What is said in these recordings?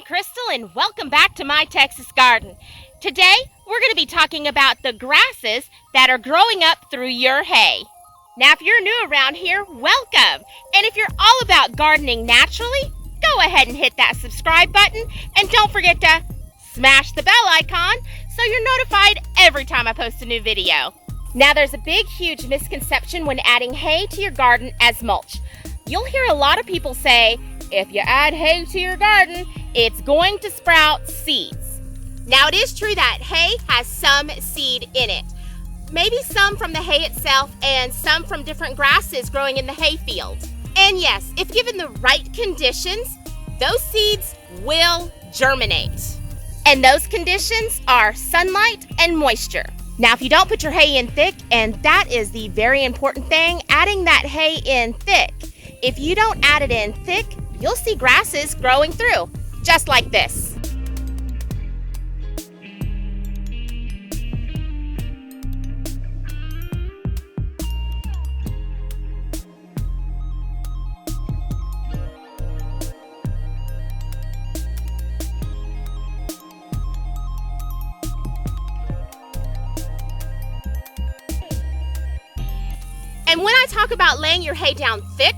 Krystal, and welcome back to my Texas garden. Today, we're going to be talking about the grasses that are growing up through your hay. Now, if you're new around here, welcome. And if you're all about gardening naturally, go ahead and hit that subscribe button. And don't forget to smash the bell icon so you're notified every time I post a new video. Now, there's a big, huge misconception when adding hay to your garden as mulch. You'll hear a lot of people say, if you add hay to your garden, it's going to sprout seeds. Now, it is true that hay has some seed in it. Maybe some from the hay itself and some from different grasses growing in the hay field. And yes, if given the right conditions, those seeds will germinate. And those conditions are sunlight and moisture. Now, if you don't put your hay in thick, and that is the very important thing, adding that hay in thick. If you don't add it in thick, you'll see grasses growing through, just like this. And when I talk about laying your hay down thick,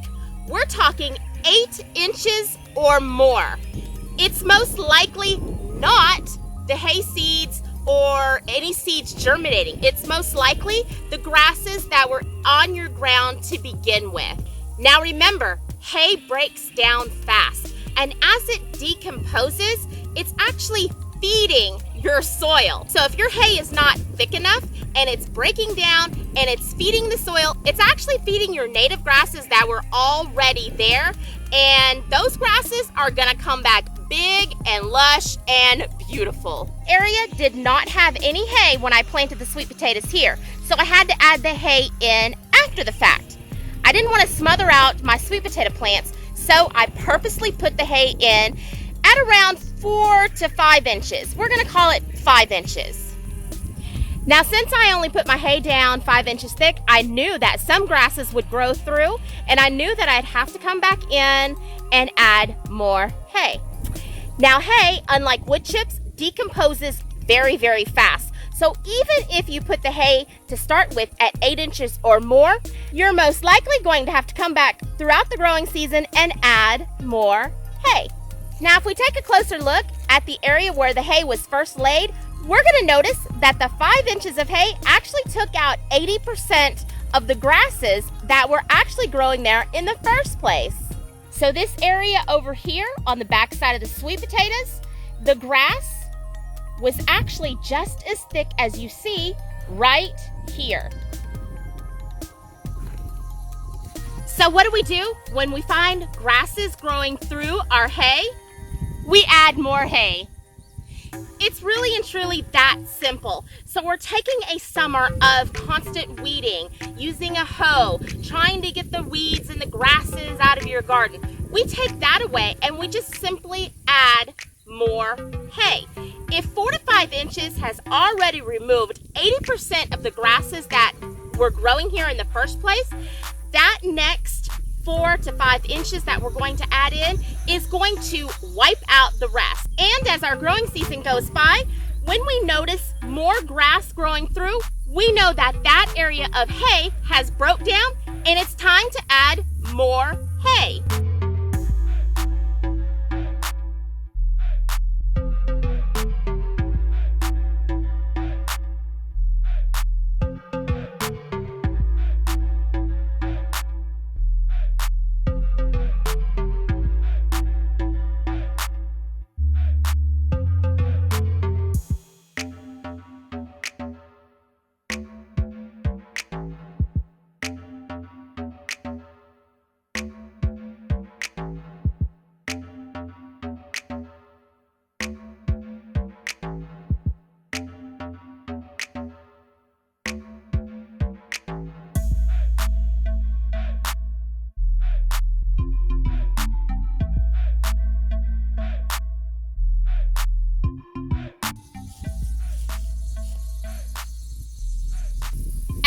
we're talking 8 inches or more. It's most likely not the hay seeds or any seeds germinating. It's most likely the grasses that were on your ground to begin with. Now remember, hay breaks down fast, and as it decomposes, it's actually feeding your soil. So if your hay is not thick enough and it's breaking down and it's feeding the soil, it's actually feeding your native grasses that were already there, and those grasses are gonna come back big and lush and beautiful. Area did not have any hay when I planted the sweet potatoes here, so I had to add the hay in after the fact. I didn't want to smother out my sweet potato plants, so I purposely put the hay in at around 4 to 5 inches. We're gonna call it 5 inches. Now, since I only put my hay down 5 inches thick, I knew that some grasses would grow through, and I knew that I'd have to come back in and add more hay. Now, hay, unlike wood chips, decomposes very, very fast. So even if you put the hay to start with at 8 inches or more, you're most likely going to have to come back throughout the growing season and add more hay. Now, if we take a closer look at the area where the hay was first laid, we're going to notice that the 5 inches of hay actually took out 80% of the grasses that were actually growing there in the first place. So this area over here on the back side of the sweet potatoes, the grass was actually just as thick as you see right here. So what do when we find grasses growing through our hay? We add more hay. It's really and truly that simple. So we're taking a summer of constant weeding, using a hoe, trying to get the weeds and the grasses out of your garden. We take that away and we just simply add more hay. If 4 to 5 inches has already removed 80% of the grasses that were growing here in the first place, that next 4 to 5 inches that we're going to add in is going to wipe out the rest. And as our growing season goes by, when we notice more grass growing through, we know that that area of hay has broke down and it's time to add more hay.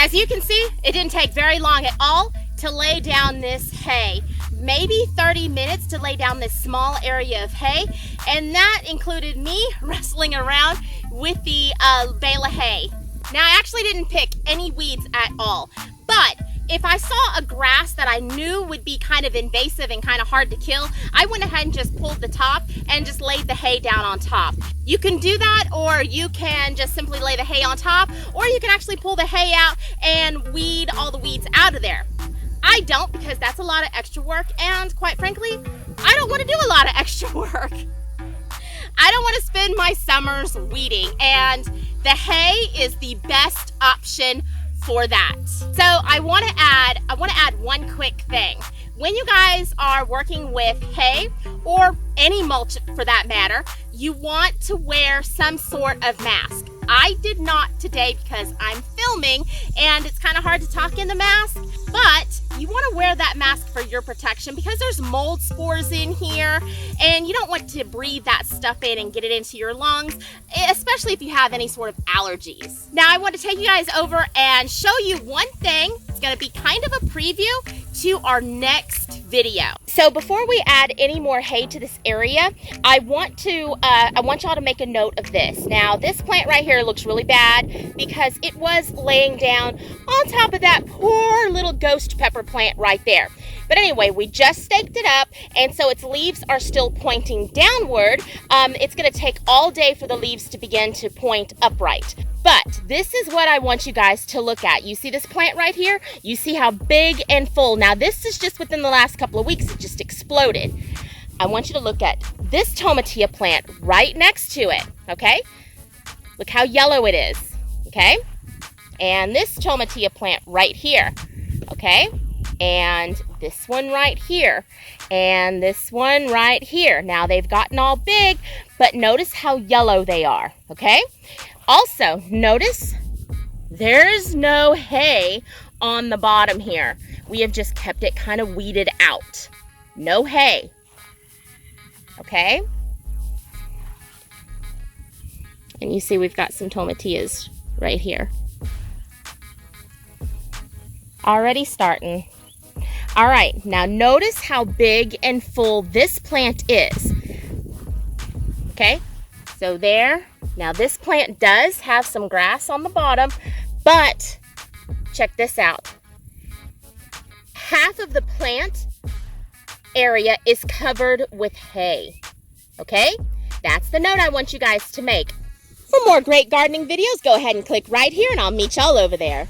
As you can see, it didn't take very long at all to lay down this hay. maybe 30 minutes to lay down this small area of hay, and that included me wrestling around with the bale of hay. Now, I actually didn't pick any weeds at all, but if I saw a grass that I knew would be kind of invasive and kind of hard to kill, I went ahead and just pulled the top and just laid the hay down on top. You can do that, or you can just simply lay the hay on top, or you can actually pull the hay out and weed all the weeds out of there. I don't, because that's a lot of extra work, and quite frankly, I don't want to do a lot of extra work. I don't want to spend my summers weeding, and the hay is the best option for that. So I want to add one quick thing. When you guys are working with hay, or any mulch for that matter, you want to wear some sort of mask. I did not today because I'm filming and it's kind of hard to talk in the mask, but you want to wear that mask for your protection because there's mold spores in here and you don't want to breathe that stuff in and get it into your lungs, especially if you have any sort of allergies. Now I want to take you guys over and show you one thing. It's going to be kind of a preview to our next video. So before we add any more hay to this area, I want y'all to make a note of this. Now this plant right here looks really bad because it was laying down on top of that poor little ghost pepper plant right there. But anyway, we just staked it up, and so its leaves are still pointing downward. It's going to take all day for the leaves to begin to point upright. But this is what I want you guys to look at. You see this plant right here? You see how big and full. Now this is just within the last couple of weeks. It just exploded. I want you to look at this tomatillo plant right next to it, okay? Look how yellow it is, okay? And this tomatillo plant right here, okay? And this one right here, and this one right here. Now they've gotten all big, but notice how yellow they are, okay? Also, notice there's no hay on the bottom here. We have just kept it kind of weeded out. No hay, okay? And you see we've got some tomatillas right here. Already starting. All right, now notice how big and full this plant is. Okay, so there. Now this plant does have some grass on the bottom, but check this out. Half of the plant area is covered with hay. Okay, that's the note I want you guys to make. For more great gardening videos, go ahead and click right here and I'll meet y'all over there.